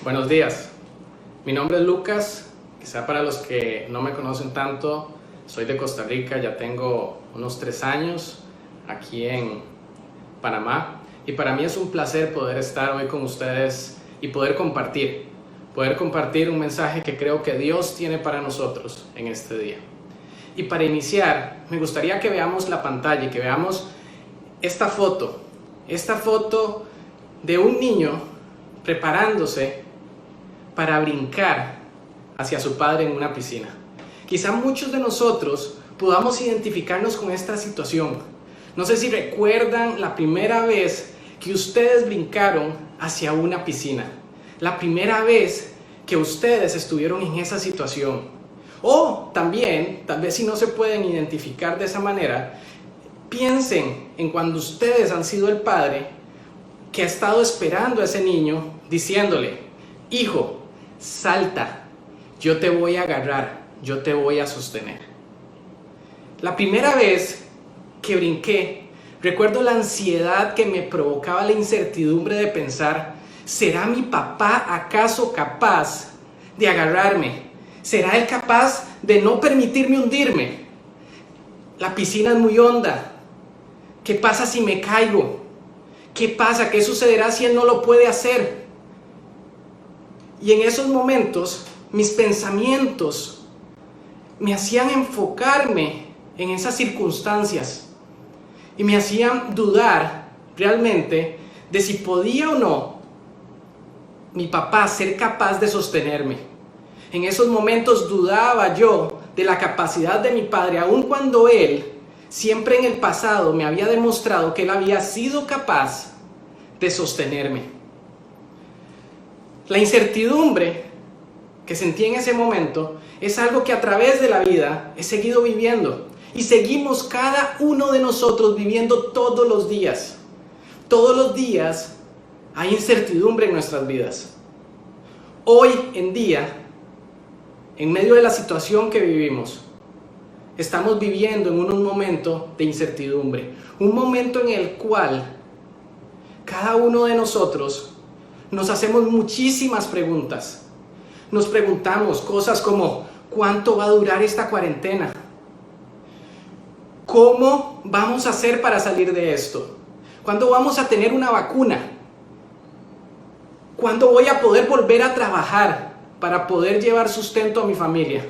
Buenos días, mi nombre es Lucas. Quizá para los que no me conocen tanto, soy de Costa Rica, ya tengo unos 3 años aquí en Panamá, y para mí es un placer poder estar hoy con ustedes y poder compartir un mensaje que creo que Dios tiene para nosotros en este día. Y para iniciar, me gustaría que veamos la pantalla y que veamos esta foto de un niño preparándose para brincar hacia su padre en una piscina. Quizá muchos de nosotros podamos identificarnos con esta situación. No sé si recuerdan la primera vez que ustedes brincaron hacia una piscina, la primera vez que ustedes estuvieron en esa situación. O también, tal vez si no se pueden identificar de esa manera, piensen en cuando ustedes han sido el padre que ha estado esperando a ese niño diciéndole: hijo, salta, yo te voy a agarrar, yo te voy a sostener. La primera vez que brinqué, recuerdo la ansiedad que me provocaba la incertidumbre de pensar: ¿será mi papá acaso capaz de agarrarme? ¿Será él capaz de no permitirme hundirme? La piscina es muy honda. ¿Qué pasa si me caigo? ¿Qué pasa? ¿Qué sucederá si él no lo puede hacer? Y en esos momentos, mis pensamientos me hacían enfocarme en esas circunstancias y me hacían dudar realmente de si podía o no mi papá ser capaz de sostenerme. En esos momentos dudaba yo de la capacidad de mi padre, aun cuando él siempre en el pasado me había demostrado que él había sido capaz de sostenerme. La incertidumbre que sentí en ese momento es algo que a través de la vida he seguido viviendo, y seguimos cada uno de nosotros viviendo todos los días. Todos los días hay incertidumbre en nuestras vidas. Hoy en día, en medio de la situación que vivimos, estamos viviendo en un momento de incertidumbre, un momento en el cual cada uno de nosotros nos hacemos muchísimas preguntas. Nos preguntamos cosas como: ¿cuánto va a durar esta cuarentena? ¿Cómo vamos a hacer para salir de esto? ¿Cuándo vamos a tener una vacuna? ¿Cuándo voy a poder volver a trabajar para poder llevar sustento a mi familia?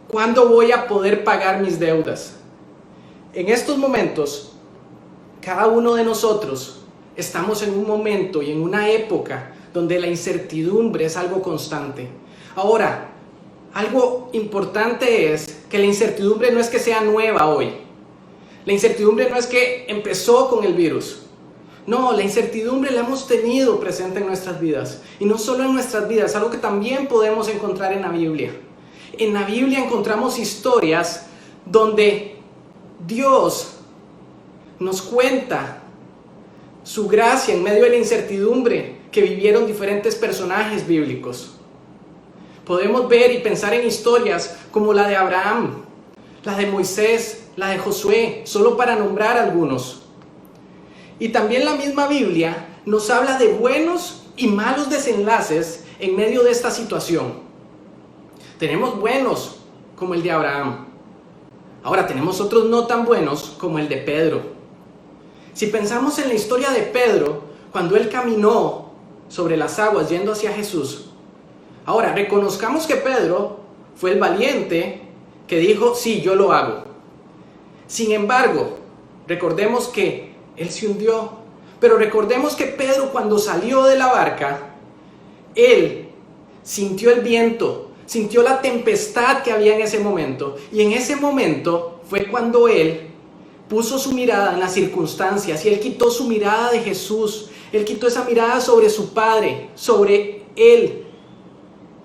¿Cuándo voy a poder pagar mis deudas? En estos momentos, cada uno de nosotros estamos en un momento y en una época donde la incertidumbre es algo constante. Ahora, algo importante es que la incertidumbre no es que sea nueva hoy. La incertidumbre no es que empezó con el virus. No, la incertidumbre la hemos tenido presente en nuestras vidas. Y no solo en nuestras vidas, algo que también podemos encontrar en la Biblia. En la Biblia encontramos historias donde Dios nos cuenta su gracia en medio de la incertidumbre que vivieron diferentes personajes bíblicos. Podemos ver y pensar en historias como la de Abraham, la de Moisés, la de Josué, solo para nombrar algunos. Y también la misma Biblia nos habla de buenos y malos desenlaces en medio de esta situación. Tenemos buenos como el de Abraham. Ahora tenemos otros no tan buenos como el de Pedro. Si pensamos en la historia de Pedro, cuando él caminó sobre las aguas yendo hacia Jesús, ahora reconozcamos que Pedro fue el valiente que dijo: sí, yo lo hago. Sin embargo, recordemos que él se hundió, pero recordemos que Pedro, cuando salió de la barca, él sintió el viento, sintió la tempestad que había en ese momento, y en ese momento fue cuando él puso su mirada en las circunstancias, y él quitó su mirada de Jesús, él quitó esa mirada sobre su Padre, sobre él,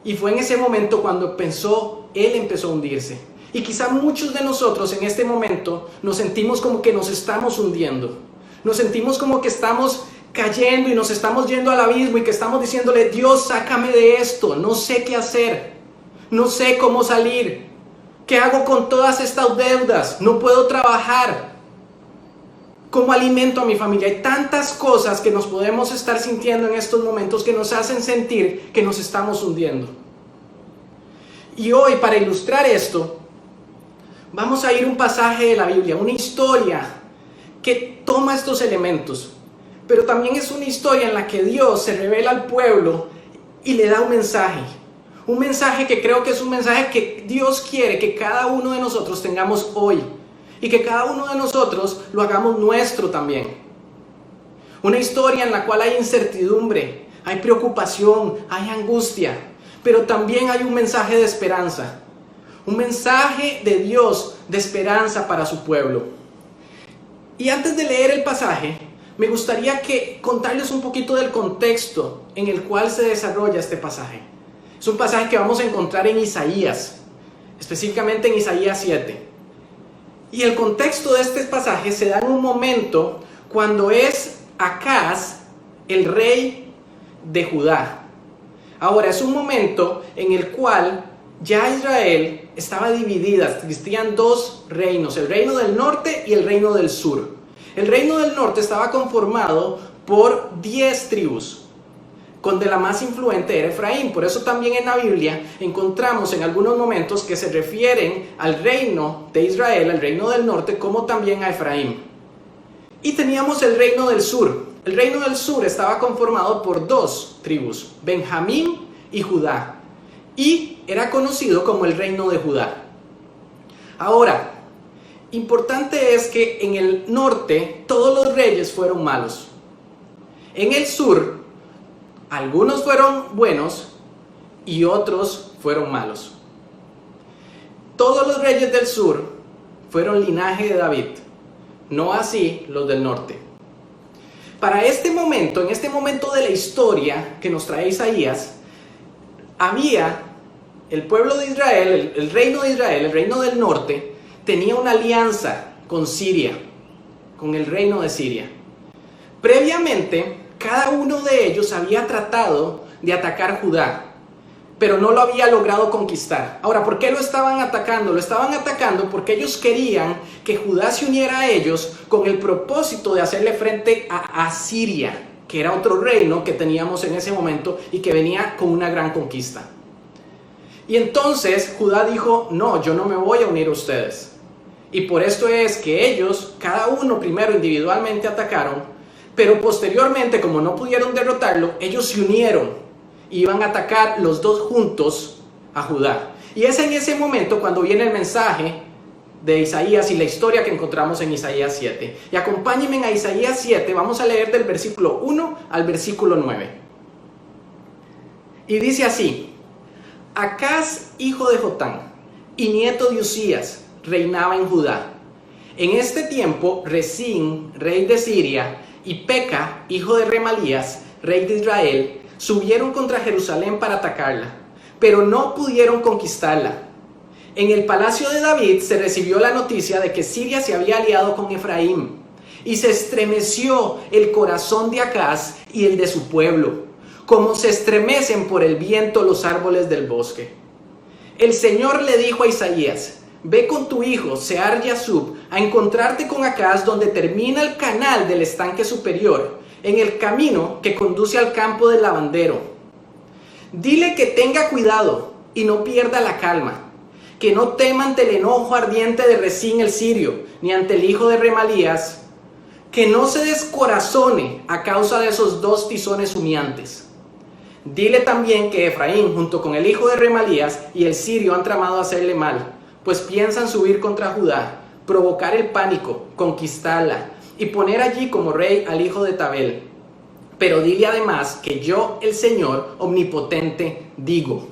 y fue en ese momento cuando él empezó a hundirse. Y quizá muchos de nosotros en este momento nos sentimos como que nos estamos hundiendo, nos sentimos como que estamos cayendo y nos estamos yendo al abismo, y que estamos diciéndole: Dios, sácame de esto, no sé qué hacer, no sé cómo salir, ¿qué hago con todas estas deudas? No puedo trabajar. ¿Cómo alimento a mi familia? Hay tantas cosas que nos podemos estar sintiendo en estos momentos que nos hacen sentir que nos estamos hundiendo. Y hoy, para ilustrar esto, vamos a ir a un pasaje de la Biblia, una historia que toma estos elementos, pero también es una historia en la que Dios se revela al pueblo y le da un mensaje que creo que es un mensaje que Dios quiere que cada uno de nosotros tengamos hoy y que cada uno de nosotros lo hagamos nuestro también. Una historia en la cual hay incertidumbre, hay preocupación, hay angustia, pero también hay un mensaje de esperanza, un mensaje de Dios de esperanza para su pueblo. Y antes de leer el pasaje, me gustaría contarles un poquito del contexto en el cual se desarrolla este pasaje. Es un pasaje que vamos a encontrar en Isaías, específicamente en Isaías 7. Y el contexto de este pasaje se da en un momento cuando es Acaz el rey de Judá. Ahora, es un momento en el cual ya Israel estaba dividida, existían dos reinos, el reino del norte y el reino del sur. El reino del norte estaba conformado por 10 tribus, donde la más influente era Efraín. Por eso también en la Biblia encontramos en algunos momentos que se refieren al reino de Israel, al reino del norte, como también a Efraín. Y teníamos el reino del sur. El reino del sur estaba conformado por 2 tribus, Benjamín y Judá, y era conocido como el reino de Judá. Ahora, importante es que en el norte todos los reyes fueron malos. En el sur, algunos fueron buenos y otros fueron malos. Todos los reyes del sur fueron linaje de David, no así los del norte. Para este momento, en este momento de la historia que nos trae Isaías, había el pueblo de Israel, el reino de Israel, el reino del norte, tenía una alianza con Siria, con el reino de Siria. Previamente, cada uno de ellos había tratado de atacar Judá, pero no lo había logrado conquistar. Ahora, ¿por qué lo estaban atacando? Lo estaban atacando porque ellos querían que Judá se uniera a ellos con el propósito de hacerle frente a Asiria, que era otro reino que teníamos en ese momento y que venía con una gran conquista. Y entonces Judá dijo, no, yo no me voy a unir a ustedes. Y por esto es que ellos, cada uno primero individualmente atacaron, pero posteriormente, como no pudieron derrotarlo, ellos se unieron y iban a atacar los dos juntos a Judá. Y es en ese momento cuando viene el mensaje de Isaías y la historia que encontramos en Isaías 7. Y acompáñenme a Isaías 7, vamos a leer del versículo 1 al versículo 9. Y dice así: Acaz, hijo de Jotán y nieto de Uzías, reinaba en Judá. En este tiempo, Resín, rey de Siria, y Peca, hijo de Remalías, rey de Israel, subieron contra Jerusalén para atacarla, pero no pudieron conquistarla. En el palacio de David se recibió la noticia de que Siria se había aliado con Efraín, y se estremeció el corazón de Acaz y el de su pueblo, como se estremecen por el viento los árboles del bosque. El Señor le dijo a Isaías: ve con tu hijo, Sear-Yasub, a encontrarte con Acaz donde termina el canal del estanque superior, en el camino que conduce al campo del lavandero. Dile que tenga cuidado y no pierda la calma, que no tema ante el enojo ardiente de Resín el sirio, ni ante el hijo de Remalías, que no se descorazone a causa de esos dos tizones humeantes. Dile también que Efraín, junto con el hijo de Remalías y el sirio, han tramado hacerle mal, pues piensan subir contra Judá, provocar el pánico, conquistarla y poner allí como rey al hijo de Tabel. Pero dile además que yo, el Señor omnipotente, digo: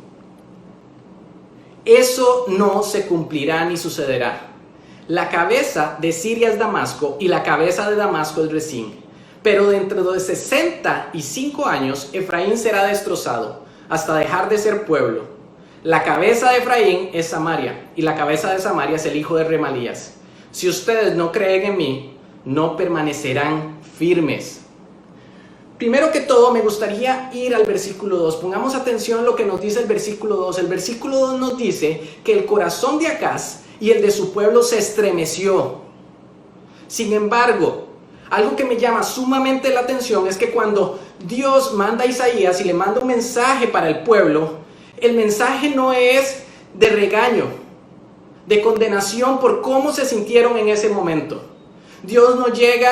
eso no se cumplirá ni sucederá. La cabeza de Siria es Damasco y la cabeza de Damasco es Resín. Pero dentro de 65 años Efraín será destrozado hasta dejar de ser pueblo. La cabeza de Efraín es Samaria y la cabeza de Samaria es el hijo de Remalías. Si ustedes no creen en mí, no permanecerán firmes. Primero que todo, me gustaría ir al versículo 2. Pongamos atención a lo que nos dice el versículo 2. El versículo 2 nos dice que el corazón de Acaz y el de su pueblo se estremeció. Sin embargo, algo que me llama sumamente la atención es que cuando Dios manda a Isaías y le manda un mensaje para el pueblo, el mensaje no es de regaño, de condenación por cómo se sintieron en ese momento. Dios no llega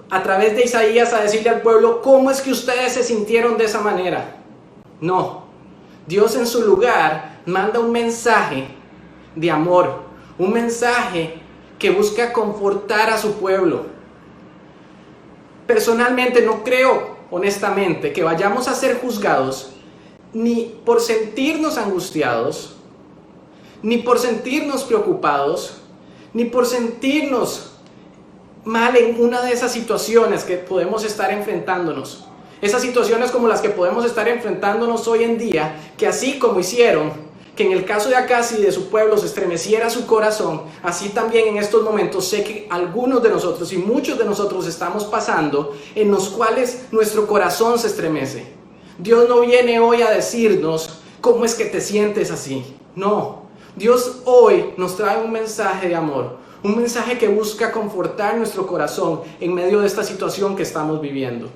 a través de Isaías a decirle al pueblo, ¿cómo es que ustedes se sintieron de esa manera? No, Dios en su lugar manda un mensaje de amor, un mensaje que busca confortar a su pueblo. Personalmente no creo, honestamente, que vayamos a ser juzgados ni por sentirnos angustiados, ni por sentirnos preocupados, ni por sentirnos mal en una de esas situaciones que podemos estar enfrentándonos. Esas situaciones como las que podemos estar enfrentándonos hoy en día, que así como hicieron que en el caso de Acaz y de su pueblo se estremeciera su corazón, así también en estos momentos sé que algunos de nosotros y muchos de nosotros estamos pasando en los cuales nuestro corazón se estremece. Dios no viene hoy a decirnos cómo es que te sientes así. No, Dios hoy nos trae un mensaje de amor, un mensaje que busca confortar nuestro corazón en medio de esta situación que estamos viviendo.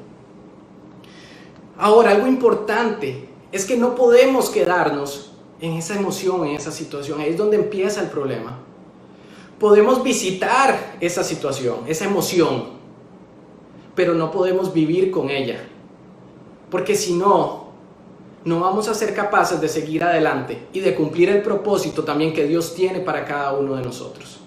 Ahora, algo importante es que no podemos quedarnos en esa emoción, en esa situación. Ahí es donde empieza el problema. Podemos visitar esa situación, esa emoción, pero no podemos vivir con ella. Porque si no, no vamos a ser capaces de seguir adelante y de cumplir el propósito también que Dios tiene para cada uno de nosotros.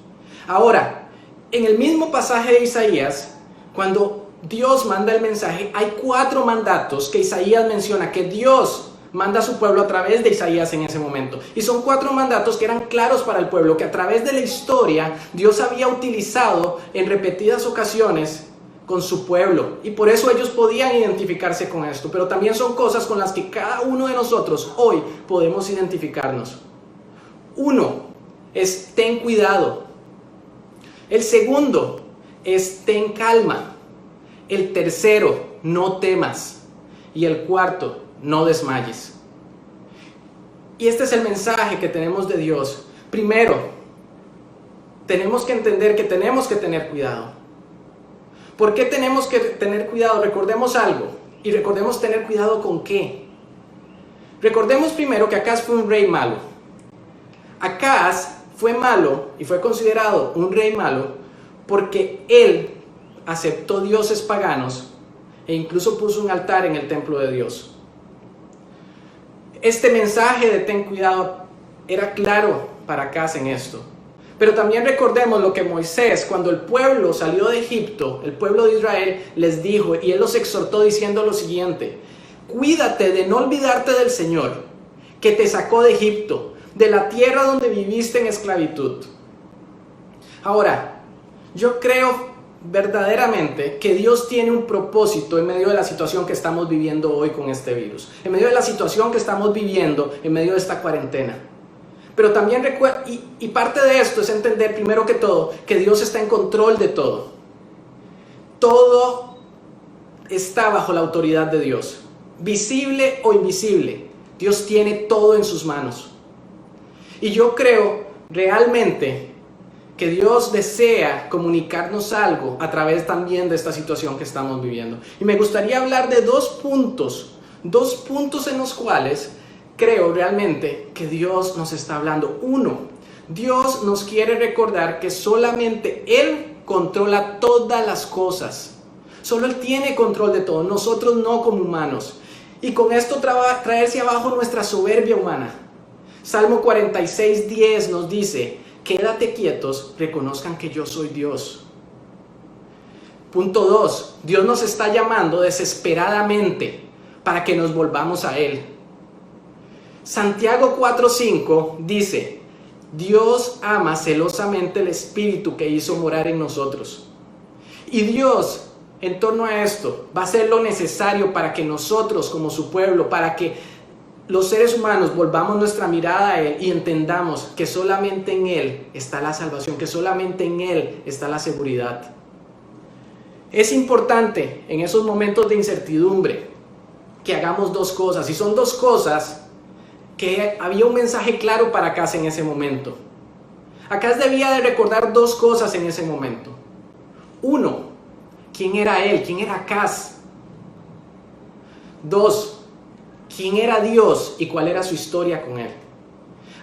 Ahora, en el mismo pasaje de Isaías, cuando Dios manda el mensaje, hay 4 mandatos que Isaías menciona, que Dios manda a su pueblo a través de Isaías en ese momento. Y son 4 mandatos que eran claros para el pueblo, que a través de la historia Dios había utilizado en repetidas ocasiones con su pueblo. Y por eso ellos podían identificarse con esto. Pero también son cosas con las que cada uno de nosotros hoy podemos identificarnos. 1 es ten cuidado. El segundo es ten calma. El tercero, no temas. Y el cuarto, no desmayes. Y este es el mensaje que tenemos de Dios. Primero, tenemos que entender que tenemos que tener cuidado. ¿Por qué tenemos que tener cuidado? Recordemos algo. Y recordemos tener cuidado con qué. Recordemos primero que Acaz fue un rey malo. Acaz fue malo y fue considerado un rey malo porque él aceptó dioses paganos e incluso puso un altar en el templo de Dios. Este mensaje de ten cuidado era claro para Acaz en esto. Pero también recordemos lo que Moisés, cuando el pueblo salió de Egipto, el pueblo de Israel, les dijo, y él los exhortó diciendo lo siguiente: cuídate de no olvidarte del Señor, que te sacó de Egipto, de la tierra donde viviste en esclavitud. Ahora, yo creo verdaderamente que Dios tiene un propósito en medio de la situación que estamos viviendo hoy con este virus, en medio de la situación que estamos viviendo en medio de esta cuarentena. Pero también recuerda, y parte de esto es entender primero que todo que Dios está en control de todo. Todo está bajo la autoridad de Dios, visible o invisible. Dios tiene todo en sus manos. Y yo creo realmente que Dios desea comunicarnos algo a través también de esta situación que estamos viviendo. Y me gustaría hablar de 2 puntos en los cuales creo realmente que Dios nos está hablando. 1, Dios nos quiere recordar que solamente Él controla todas las cosas. Solo Él tiene control de todo, nosotros no como humanos. Y con esto traerse abajo nuestra soberbia humana. Salmo 46:10 nos dice: quédate quietos, reconozcan que yo soy Dios. Punto 2, Dios nos está llamando desesperadamente para que nos volvamos a Él. Santiago 4:5 dice: Dios ama celosamente el Espíritu que hizo morar en nosotros. Y Dios, en torno a esto, va a hacer lo necesario para que nosotros, como su pueblo, para que los seres humanos volvamos nuestra mirada a Él y entendamos que solamente en Él está la salvación, que solamente en Él está la seguridad. Es importante en esos momentos de incertidumbre que hagamos 2 cosas, y son 2 cosas que había un mensaje claro para Acaz en ese momento. Acaz debía de recordar 2 cosas en ese momento. 1, ¿quién era él? ¿Quién era Acaz? 2, ¿quién era Dios y cuál era su historia con él?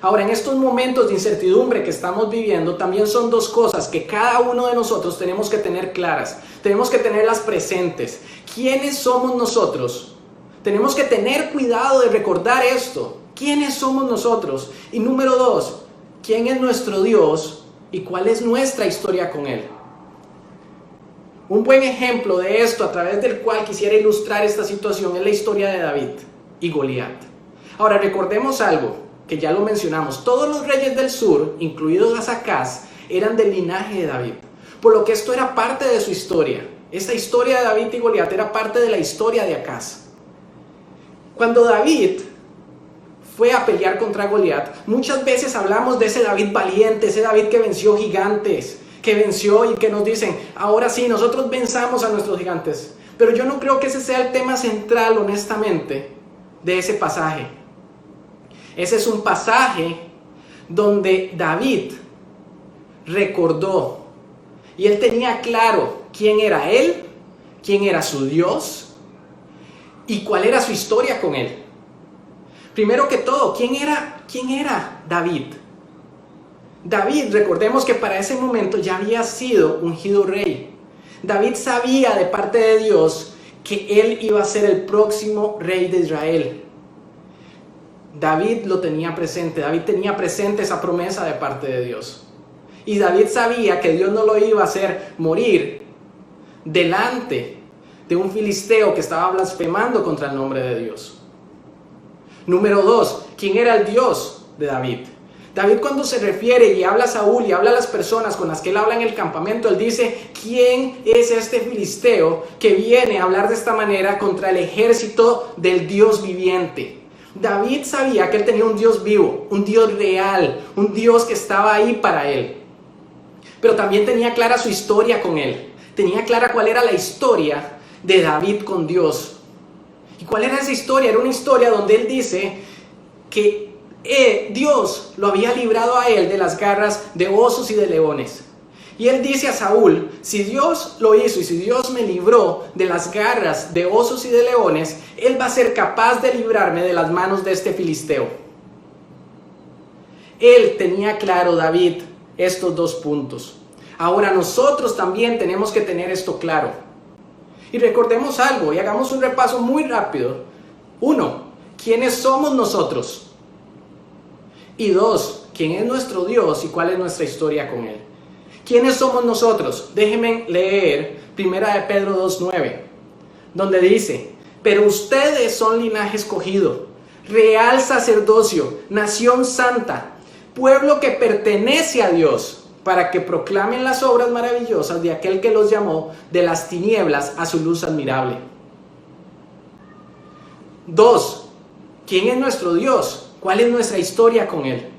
Ahora, en estos momentos de incertidumbre que estamos viviendo, también son dos cosas que cada uno de nosotros tenemos que tener claras, tenemos que tenerlas presentes. ¿Quiénes somos nosotros? Tenemos que tener cuidado de recordar esto. ¿Quiénes somos nosotros? Y número 2, ¿quién es nuestro Dios y cuál es nuestra historia con él? Un buen ejemplo de esto, a través del cual quisiera ilustrar esta situación, es la historia de David y Goliat. Ahora, recordemos algo que ya lo mencionamos. Todos los reyes del sur, incluidos Acaz, eran del linaje de David, por lo que esto era parte de su historia. Esta historia de David y Goliat era parte de la historia de Acaz. Cuando David fue a pelear contra Goliat, muchas veces hablamos de ese David valiente, ese David que venció gigantes, que venció y que nos dicen, ahora sí, nosotros venzamos a nuestros gigantes. Pero yo no creo que ese sea el tema central, honestamente, de ese pasaje. Ese es un pasaje donde David recordó y él tenía claro quién era él, quién era su Dios y cuál era su historia con él. Primero que todo, ¿quién era David? David, recordemos que para ese momento ya había sido ungido rey. David sabía de parte de Dios que él iba a ser el próximo rey de Israel. David lo tenía presente, David tenía presente esa promesa de parte de Dios. Y David sabía que Dios no lo iba a hacer morir delante de un filisteo que estaba blasfemando contra el nombre de Dios. Número 2, ¿quién era el Dios de David? David, cuando se refiere y habla a Saúl y habla a las personas con las que él habla en el campamento, él dice, ¿quién es este filisteo que viene a hablar de esta manera contra el ejército del Dios viviente? David sabía que él tenía un Dios vivo, un Dios real, un Dios que estaba ahí para él. Pero también tenía clara su historia con él. Tenía clara cuál era la historia de David con Dios. ¿Y cuál era esa historia? Era una historia donde él dice que Dios lo había librado a él de las garras de osos y de leones. Y él dice a Saúl, si Dios lo hizo y si Dios me libró de las garras de osos y de leones, Él va a ser capaz de librarme de las manos de este filisteo. Él tenía claro, David, estos dos puntos. Ahora nosotros también tenemos que tener esto claro. Y recordemos algo y hagamos un repaso muy rápido. 1, ¿quiénes somos nosotros? Y 2, ¿quién es nuestro Dios y cuál es nuestra historia con Él? ¿Quiénes somos nosotros? Déjenme leer 1 Pedro 2:9, donde dice, pero ustedes son linaje escogido, real sacerdocio, nación santa, pueblo que pertenece a Dios, para que proclamen las obras maravillosas de aquel que los llamó de las tinieblas a su luz admirable. 2, ¿quién es nuestro Dios? ¿Cuál es nuestra historia con Él?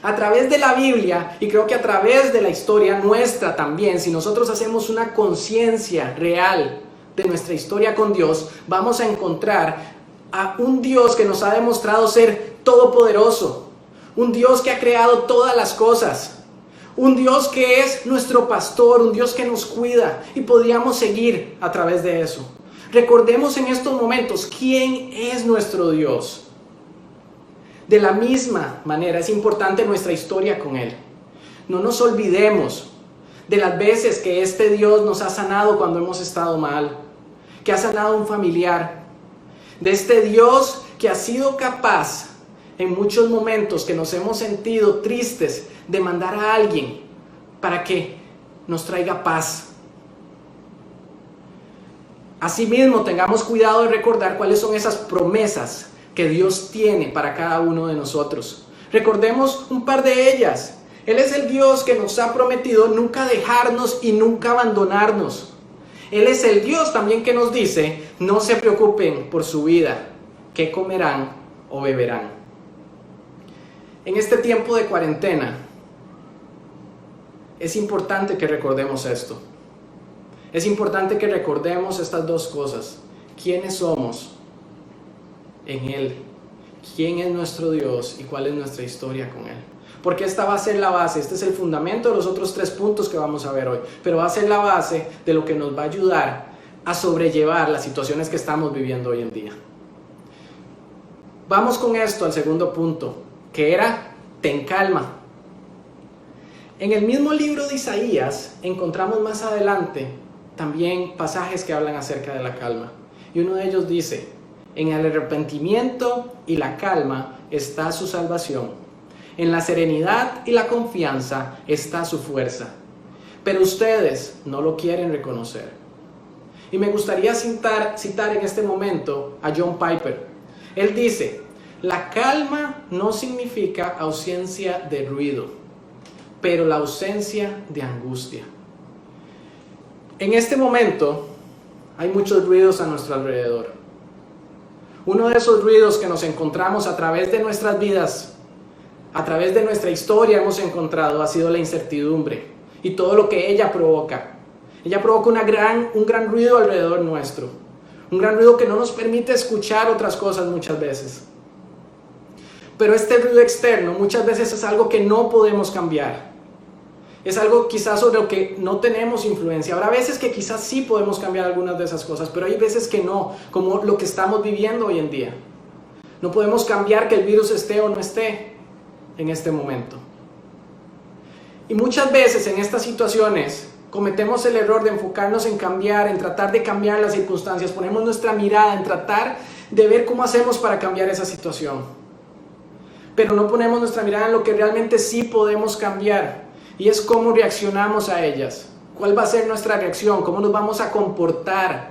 A través de la Biblia, y creo que a través de la historia nuestra también, si nosotros hacemos una conciencia real de nuestra historia con Dios, vamos a encontrar a un Dios que nos ha demostrado ser todopoderoso, un Dios que ha creado todas las cosas, un Dios que es nuestro pastor, un Dios que nos cuida, y podríamos seguir a través de eso. Recordemos en estos momentos quién es nuestro Dios. De la misma manera es importante nuestra historia con Él. No nos olvidemos de las veces que este Dios nos ha sanado cuando hemos estado mal, que ha sanado a un familiar, de este Dios que ha sido capaz en muchos momentos que nos hemos sentido tristes de mandar a alguien para que nos traiga paz. Asimismo, tengamos cuidado de recordar cuáles son esas promesas que Dios tiene para cada uno de nosotros. Recordemos un par de ellas. Él es el Dios que nos ha prometido nunca dejarnos y nunca abandonarnos. Él es el Dios también que nos dice, no se preocupen por su vida, qué comerán o beberán. En este tiempo de cuarentena, es importante que recordemos esto. Es importante que recordemos estas dos cosas. ¿Quiénes somos en Él? ¿Quién es nuestro Dios y cuál es nuestra historia con Él? porque esta va a ser la base, este es el fundamento de los otros 3 puntos que vamos a ver hoy, pero va a ser la base de lo que nos va a ayudar a sobrellevar las situaciones que estamos viviendo hoy en día. Vamos con esto al segundo punto, que era, ten calma. En el mismo libro de Isaías encontramos más adelante también pasajes que hablan acerca de la calma. Y uno de ellos dice, en el arrepentimiento y la calma está su salvación. En la serenidad y la confianza está su fuerza. Pero ustedes no lo quieren reconocer. Y me gustaría citar en este momento a John Piper. Él dice, la calma no significa ausencia de ruido, pero la ausencia de angustia. En este momento hay muchos ruidos a nuestro alrededor. Uno de esos ruidos que nos encontramos a través de nuestras vidas, a través de nuestra historia hemos encontrado, ha sido la incertidumbre y todo lo que ella provoca. Ella provoca un gran ruido alrededor nuestro, un gran ruido que no nos permite escuchar otras cosas muchas veces. Pero este ruido externo muchas veces es algo que no podemos cambiar. Es algo quizás sobre lo que no tenemos influencia. Habrá veces que quizás sí podemos cambiar algunas de esas cosas, pero hay veces que no, como lo que estamos viviendo hoy en día. No podemos cambiar que el virus esté o no esté en este momento. Y muchas veces en estas situaciones cometemos el error de enfocarnos en cambiar, en tratar de cambiar las circunstancias. Ponemos nuestra mirada en tratar de ver cómo hacemos para cambiar esa situación. Pero no ponemos nuestra mirada en lo que realmente sí podemos cambiar. Y es cómo reaccionamos a ellas. ¿Cuál va a ser nuestra reacción? ¿Cómo nos vamos a comportar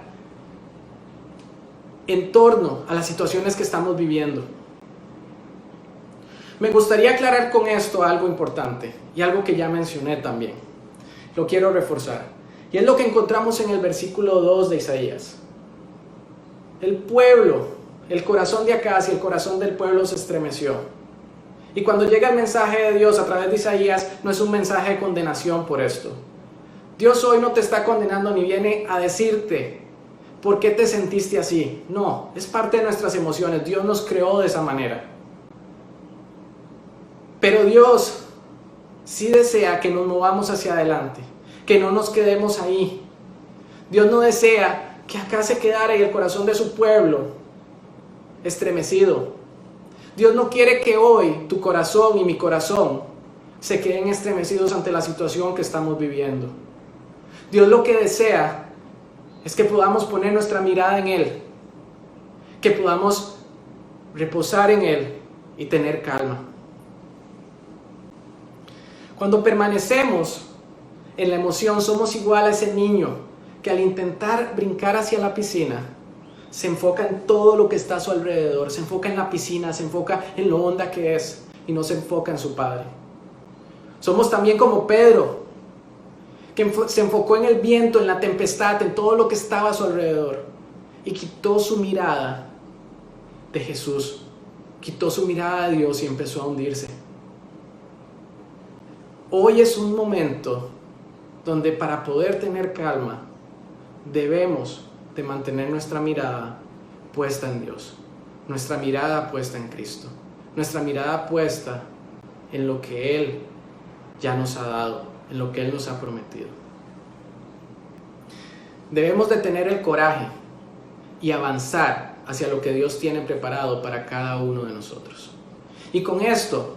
en torno a las situaciones que estamos viviendo? Me gustaría aclarar con esto algo importante y algo que ya mencioné también. Lo quiero reforzar. Y es lo que encontramos en el versículo 2 de Isaías. El pueblo, el corazón de Acaz y el corazón del pueblo se estremeció. Y cuando llega el mensaje de Dios a través de Isaías, no es un mensaje de condenación por esto. Dios hoy no te está condenando ni viene a decirte por qué te sentiste así. No, es parte de nuestras emociones. Dios nos creó de esa manera. Pero Dios sí desea que nos movamos hacia adelante, que no nos quedemos ahí. Dios no desea que acá se quedara y el corazón de su pueblo estremecido. Dios no quiere que hoy tu corazón y mi corazón se queden estremecidos ante la situación que estamos viviendo. Dios lo que desea es que podamos poner nuestra mirada en Él, que podamos reposar en Él y tener calma. Cuando permanecemos en la emoción, somos igual a ese niño que al intentar brincar hacia la piscina, se enfoca en todo lo que está a su alrededor, se enfoca en la piscina, se enfoca en lo honda que es y no se enfoca en su Padre. Somos también como Pedro, que se enfocó en el viento, en la tempestad, en todo lo que estaba a su alrededor y quitó su mirada de Jesús, quitó su mirada de Dios y empezó a hundirse. Hoy es un momento donde para poder tener calma debemos de mantener nuestra mirada puesta en Dios, nuestra mirada puesta en Cristo, nuestra mirada puesta en lo que Él ya nos ha dado, en lo que Él nos ha prometido. Debemos de tener el coraje y avanzar hacia lo que Dios tiene preparado para cada uno de nosotros. Y con esto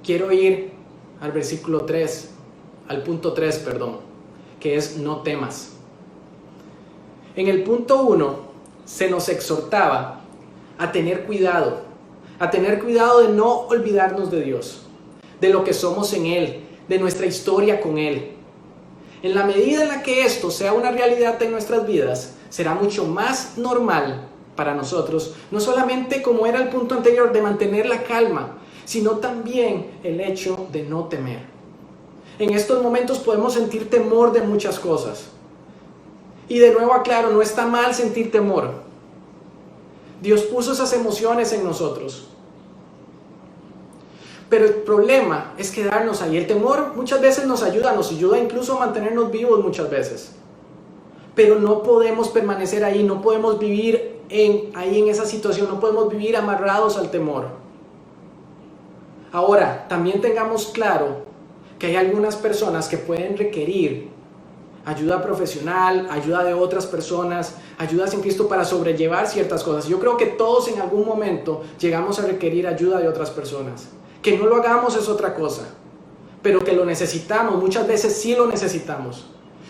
quiero ir al versículo 3, al punto 3, que es no temas. En el punto 1 se nos exhortaba a tener cuidado de no olvidarnos de Dios, de lo que somos en Él, de nuestra historia con Él. En la medida en la que esto sea una realidad en nuestras vidas, será mucho más normal para nosotros, no solamente como era el punto anterior de mantener la calma, sino también el hecho de no temer. En estos momentos podemos sentir temor de muchas cosas. Y de nuevo aclaro, no está mal sentir temor. Dios puso esas emociones en nosotros. Pero el problema es quedarnos ahí. El temor muchas veces nos ayuda incluso a mantenernos vivos muchas veces. Pero no podemos permanecer ahí, no podemos vivir ahí en esa situación, no podemos vivir amarrados al temor. Ahora, también tengamos claro que hay algunas personas que pueden requerir ayuda profesional, ayuda de otras personas, ayudas en Cristo para sobrellevar ciertas cosas. Yo creo que todos en algún momento llegamos a requerir ayuda de otras personas. Que no lo hagamos es otra cosa, pero que lo necesitamos, muchas veces sí lo necesitamos.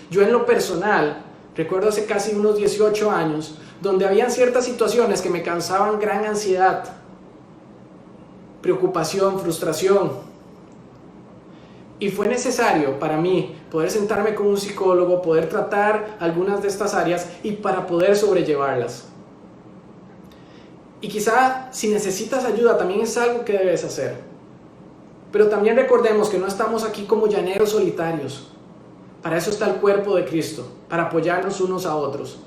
Yo en lo personal, recuerdo hace casi unos 18 años, donde habían ciertas situaciones que me causaban gran ansiedad, preocupación, frustración. Y fue necesario para mí poder sentarme con un psicólogo, poder tratar algunas de estas áreas y para poder sobrellevarlas. Y quizá si necesitas ayuda también es algo que debes hacer. Pero también recordemos que no estamos aquí como llaneros solitarios. Para eso está el cuerpo de Cristo, para apoyarnos unos a otros.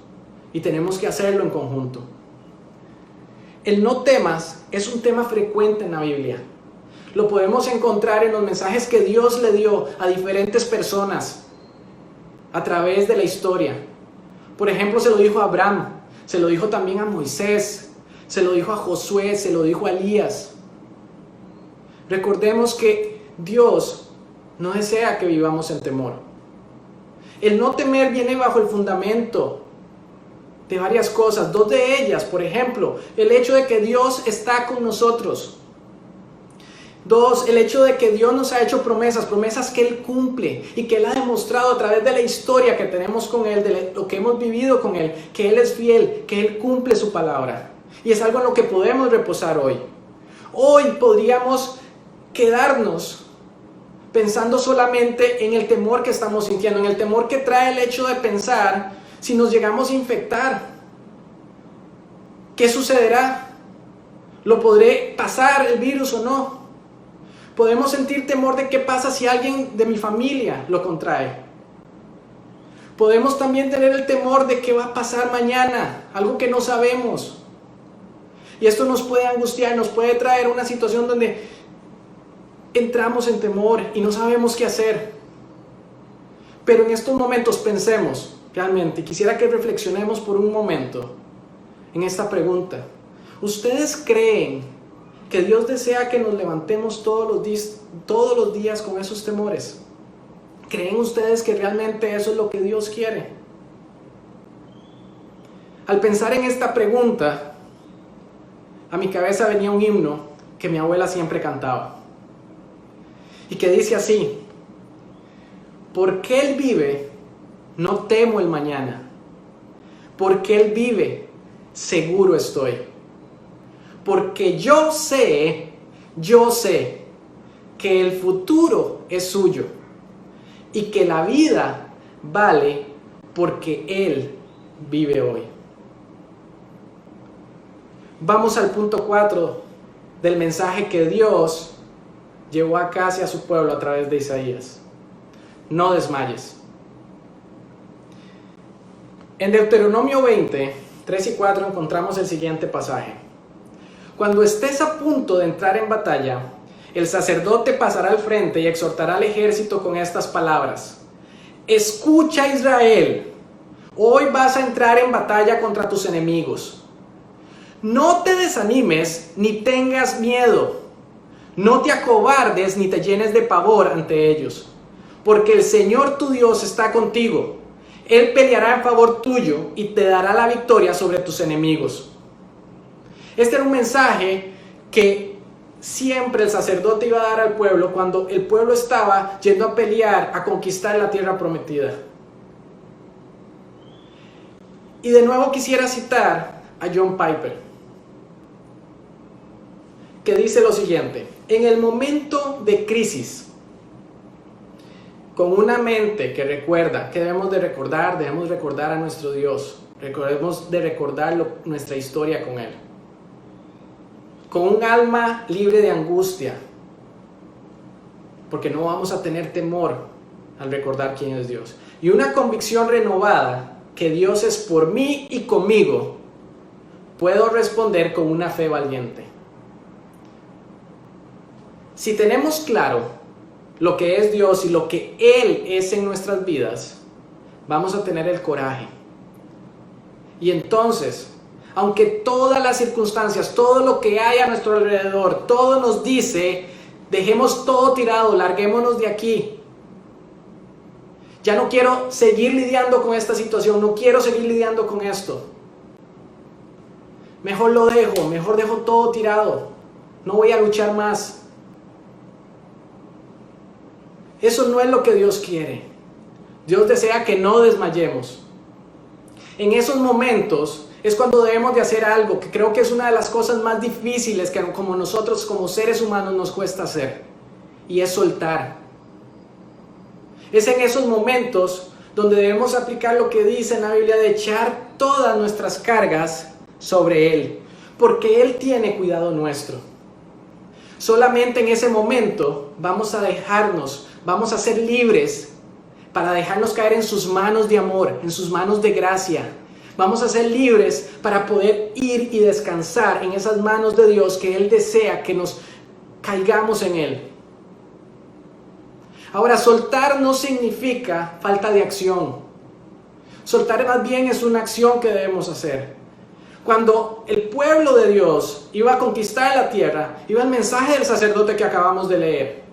Y tenemos que hacerlo en conjunto. El no temas es un tema frecuente en la Biblia. Lo podemos encontrar en los mensajes que Dios le dio a diferentes personas a través de la historia. Por ejemplo, se lo dijo a Abraham, se lo dijo también a Moisés, se lo dijo a Josué, se lo dijo a Elías. Recordemos que Dios no desea que vivamos en temor. El no temer viene bajo el fundamento de varias cosas. Dos de ellas, por ejemplo, el hecho de que Dios está con nosotros. Dos, el hecho de que Dios nos ha hecho promesas que Él cumple y que Él ha demostrado a través de la historia que tenemos con Él, de lo que hemos vivido con Él, que Él es fiel, que Él cumple su palabra. Y es algo en lo que podemos reposar hoy. Hoy podríamos quedarnos pensando solamente en el temor que estamos sintiendo, en el temor que trae el hecho de pensar si nos llegamos a infectar. ¿Qué sucederá? ¿Lo podré pasar el virus o no? Podemos sentir temor de qué pasa si alguien de mi familia lo contrae. Podemos también tener el temor de qué va a pasar mañana, algo que no sabemos. Y esto nos puede angustiar, nos puede traer una situación donde entramos en temor y no sabemos qué hacer. Pero en estos momentos pensemos realmente, quisiera que reflexionemos por un momento en esta pregunta. ¿Ustedes creen que Dios desea que nos levantemos todos los días con esos temores? ¿Creen ustedes que realmente eso es lo que Dios quiere? Al pensar en esta pregunta, a mi cabeza venía un himno que mi abuela siempre cantaba. Y que dice así: porque Él vive, no temo el mañana. Porque Él vive, seguro estoy. Porque yo sé que el futuro es suyo y que la vida vale porque Él vive hoy. Vamos al punto 4 del mensaje que Dios llevó a casa a su pueblo a través de Isaías. No desmayes. En Deuteronomio 20, 3 y 4 encontramos el siguiente pasaje. Cuando estés a punto de entrar en batalla, el sacerdote pasará al frente y exhortará al ejército con estas palabras: escucha, Israel, hoy vas a entrar en batalla contra tus enemigos. No te desanimes ni tengas miedo. No te acobardes ni te llenes de pavor ante ellos, porque el Señor tu Dios está contigo. Él peleará en favor tuyo y te dará la victoria sobre tus enemigos. Este era un mensaje que siempre el sacerdote iba a dar al pueblo cuando el pueblo estaba yendo a pelear, a conquistar la tierra prometida. Y de nuevo quisiera citar a John Piper, que dice lo siguiente: en el momento de crisis, con una mente que recuerda, que debemos recordar a nuestro Dios, debemos de recordar nuestra historia con Él. Con un alma libre de angustia, porque no vamos a tener temor al recordar quién es Dios. Y una convicción renovada que Dios es por mí y conmigo, puedo responder con una fe valiente. Si tenemos claro lo que es Dios y lo que Él es en nuestras vidas, vamos a tener el coraje. Y entonces, aunque todas las circunstancias, todo lo que hay a nuestro alrededor, todo nos dice Dejemos todo tirado, larguémonos de aquí. Ya no quiero seguir lidiando con esta situación, no quiero seguir lidiando con esto. Mejor lo dejo, mejor dejo todo tirado. No voy a luchar más. Eso no es lo que Dios quiere. Dios desea que no desmayemos. En esos momentos es cuando debemos de hacer algo que creo que es una de las cosas más difíciles que como nosotros como seres humanos nos cuesta hacer. Y es soltar. Es en esos momentos donde debemos aplicar lo que dice en la Biblia de echar todas nuestras cargas sobre Él, porque Él tiene cuidado nuestro. Solamente en ese momento vamos a dejarnos, vamos a ser libres para dejarnos caer en sus manos de amor, en sus manos de gracia. Vamos a ser libres para poder ir y descansar en esas manos de Dios que Él desea que nos caigamos en Él. Ahora, soltar no significa falta de acción. Soltar más bien es una acción que debemos hacer. Cuando el pueblo de Dios iba a conquistar la tierra, iba el mensaje del sacerdote que acabamos de leer.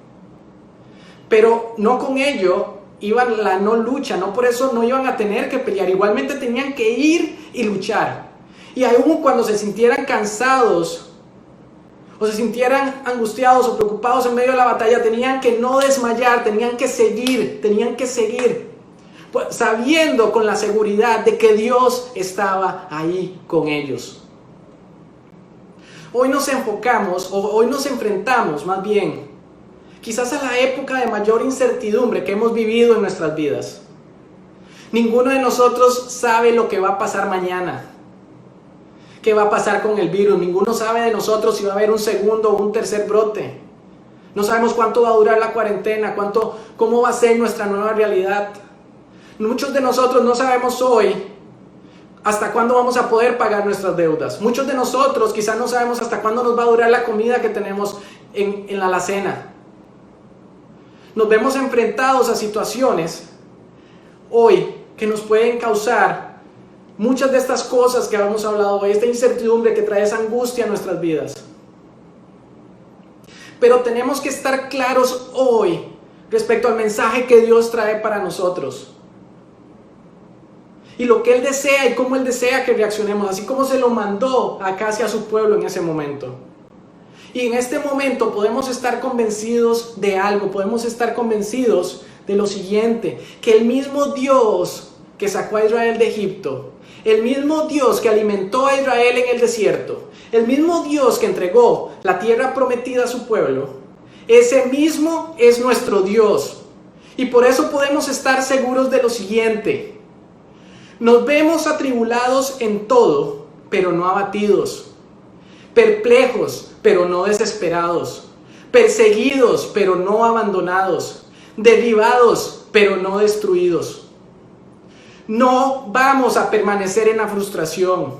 Pero no con ello iba la no lucha, no por eso no iban a tener que pelear. Igualmente tenían que ir y luchar. Y aún cuando se sintieran cansados, o se sintieran angustiados o preocupados en medio de la batalla, tenían que no desmayar, tenían que seguir, pues, sabiendo con la seguridad de que Dios estaba ahí con ellos. Hoy nos enfocamos, o hoy nos enfrentamos más bien, quizás a la época de mayor incertidumbre que hemos vivido en nuestras vidas. Ninguno de nosotros sabe lo que va a pasar mañana. ¿Qué va a pasar con el virus? Ninguno sabe de nosotros si va a haber un segundo o un tercer brote. No sabemos cuánto va a durar la cuarentena, cómo va a ser nuestra nueva realidad. Muchos de nosotros no sabemos hoy hasta cuándo vamos a poder pagar nuestras deudas. Muchos de nosotros quizás no sabemos hasta cuándo nos va a durar la comida que tenemos en la alacena. Nos vemos enfrentados a situaciones hoy que nos pueden causar muchas de estas cosas que hemos hablado hoy, esta incertidumbre que trae esa angustia a nuestras vidas. Pero tenemos que estar claros hoy respecto al mensaje que Dios trae para nosotros. Y lo que Él desea y cómo Él desea que reaccionemos, así como se lo mandó acá hacia su pueblo en ese momento. Y en este momento podemos estar convencidos de algo, podemos estar convencidos de lo siguiente, que el mismo Dios que sacó a Israel de Egipto, el mismo Dios que alimentó a Israel en el desierto, el mismo Dios que entregó la tierra prometida a su pueblo, ese mismo es nuestro Dios. Y por eso podemos estar seguros de lo siguiente: nos vemos atribulados en todo, pero no abatidos, perplejos, pero no desesperados, perseguidos, pero no abandonados, derribados, pero no destruidos. No vamos a permanecer en la frustración,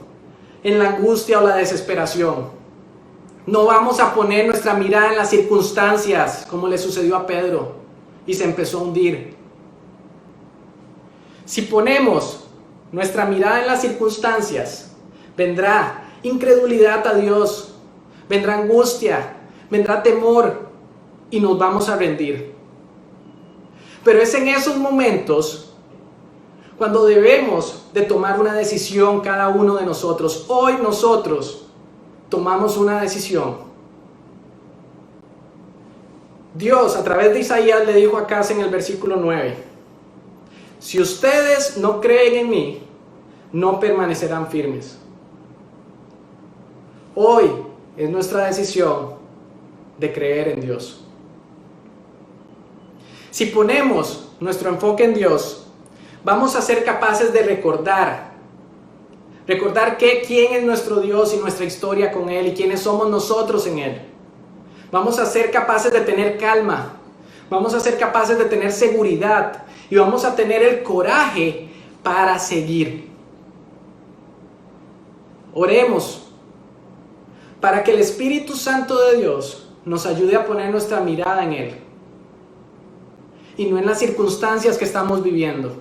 en la angustia o la desesperación. No vamos a poner nuestra mirada en las circunstancias, como le sucedió a Pedro, y se empezó a hundir. Si ponemos nuestra mirada en las circunstancias, vendrá incredulidad a Dios, vendrá angustia, vendrá temor, y nos vamos a rendir. Pero es en esos momentos cuando debemos de tomar una decisión cada uno de nosotros. Hoy nosotros tomamos una decisión. Dios a través de Isaías le dijo a Acaz en el versículo 9: si ustedes no creen en mí, no permanecerán firmes. Hoy es nuestra decisión de creer en Dios. Si ponemos nuestro enfoque en Dios, vamos a ser capaces de recordar quién es nuestro Dios y nuestra historia con Él y quiénes somos nosotros en Él. Vamos a ser capaces de tener calma, vamos a ser capaces de tener seguridad y vamos a tener el coraje para seguir. Oremos para que el Espíritu Santo de Dios nos ayude a poner nuestra mirada en Él y no en las circunstancias que estamos viviendo,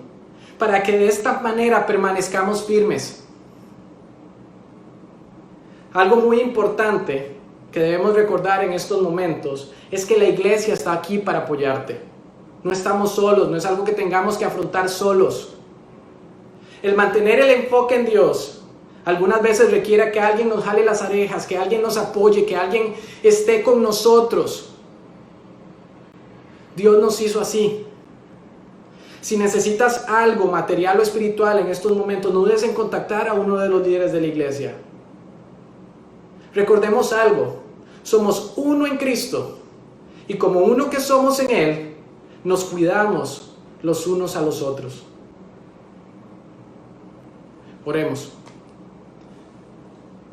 para que de esta manera permanezcamos firmes. Algo muy importante que debemos recordar en estos momentos es que la iglesia está aquí para apoyarte. No estamos solos, no es algo que tengamos que afrontar solos. El mantener el enfoque en Dios algunas veces requiere que alguien nos jale las orejas, que alguien nos apoye, que alguien esté con nosotros. Dios nos hizo así. Si necesitas algo material o espiritual en estos momentos, no dudes en contactar a uno de los líderes de la iglesia. Recordemos algo, somos uno en Cristo y como uno que somos en Él, nos cuidamos los unos a los otros. Oremos.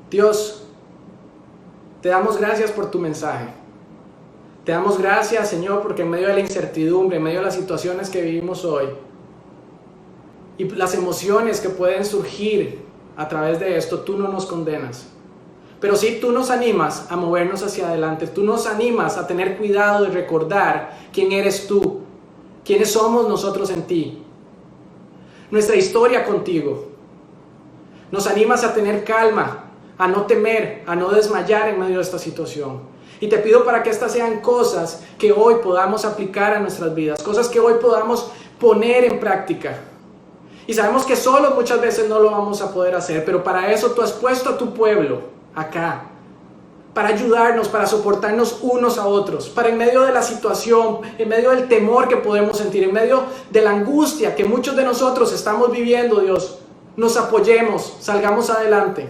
Dios, te damos gracias por tu mensaje. Te damos gracias, Señor, porque en medio de la incertidumbre, en medio de las situaciones que vivimos hoy y las emociones que pueden surgir a través de esto, tú no nos condenas. Pero sí, tú nos animas a movernos hacia adelante. Tú nos animas a tener cuidado de recordar quién eres tú, quiénes somos nosotros en ti, nuestra historia contigo. Nos animas a tener calma, a no temer, a no desmayar en medio de esta situación. Y te pido para que estas sean cosas que hoy podamos aplicar a nuestras vidas, cosas que hoy podamos poner en práctica. Y sabemos que solos muchas veces no lo vamos a poder hacer, pero para eso tú has puesto a tu pueblo acá, para ayudarnos, para soportarnos unos a otros, para en medio de la situación, en medio del temor que podemos sentir, en medio de la angustia que muchos de nosotros estamos viviendo, Dios, nos apoyemos, salgamos adelante.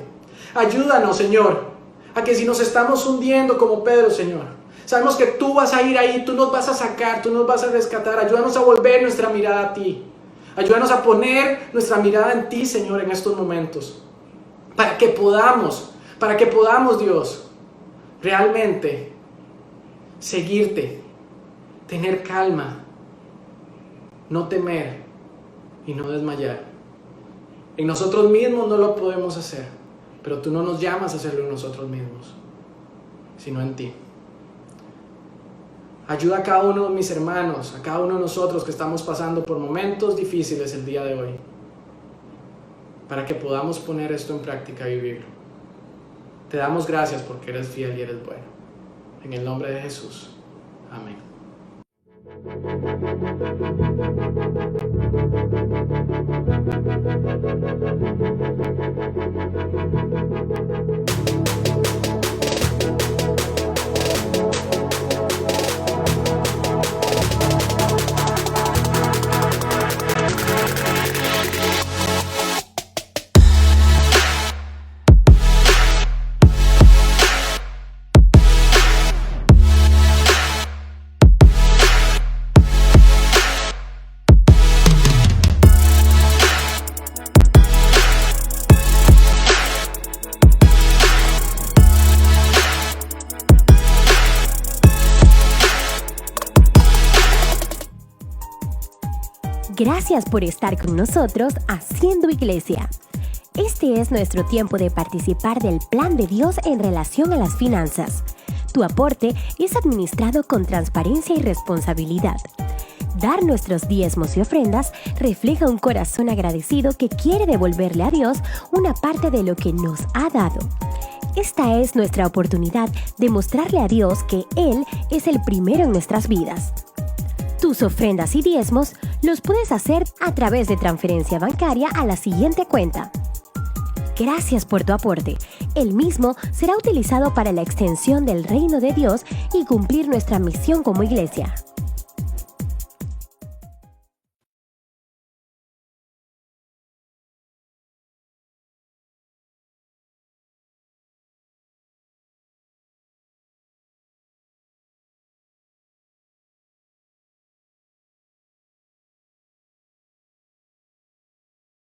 Ayúdanos, Señor, a que si nos estamos hundiendo como Pedro, Señor, sabemos que tú vas a ir ahí, tú nos vas a sacar, tú nos vas a rescatar. Ayúdanos a volver nuestra mirada a ti. Ayúdanos a poner nuestra mirada en ti, Señor, en estos momentos. Para que podamos, Dios, realmente seguirte, tener calma, no temer y no desmayar. En nosotros mismos no lo podemos hacer, pero tú no nos llamas a hacerlo en nosotros mismos, sino en ti. Ayuda a cada uno de mis hermanos, a cada uno de nosotros que estamos pasando por momentos difíciles el día de hoy, para que podamos poner esto en práctica y vivirlo. Te damos gracias porque eres fiel y eres bueno. En el nombre de Jesús. Amén. Gracias por estar con nosotros haciendo iglesia. Este es nuestro tiempo de participar del plan de Dios en relación a las finanzas. Tu aporte es administrado con transparencia y responsabilidad. Dar nuestros diezmos y ofrendas refleja un corazón agradecido que quiere devolverle a Dios una parte de lo que nos ha dado. Esta es nuestra oportunidad de mostrarle a Dios que Él es el primero en nuestras vidas. Tus ofrendas y diezmos los puedes hacer a través de transferencia bancaria a la siguiente cuenta. Gracias por tu aporte. El mismo será utilizado para la extensión del reino de Dios y cumplir nuestra misión como iglesia.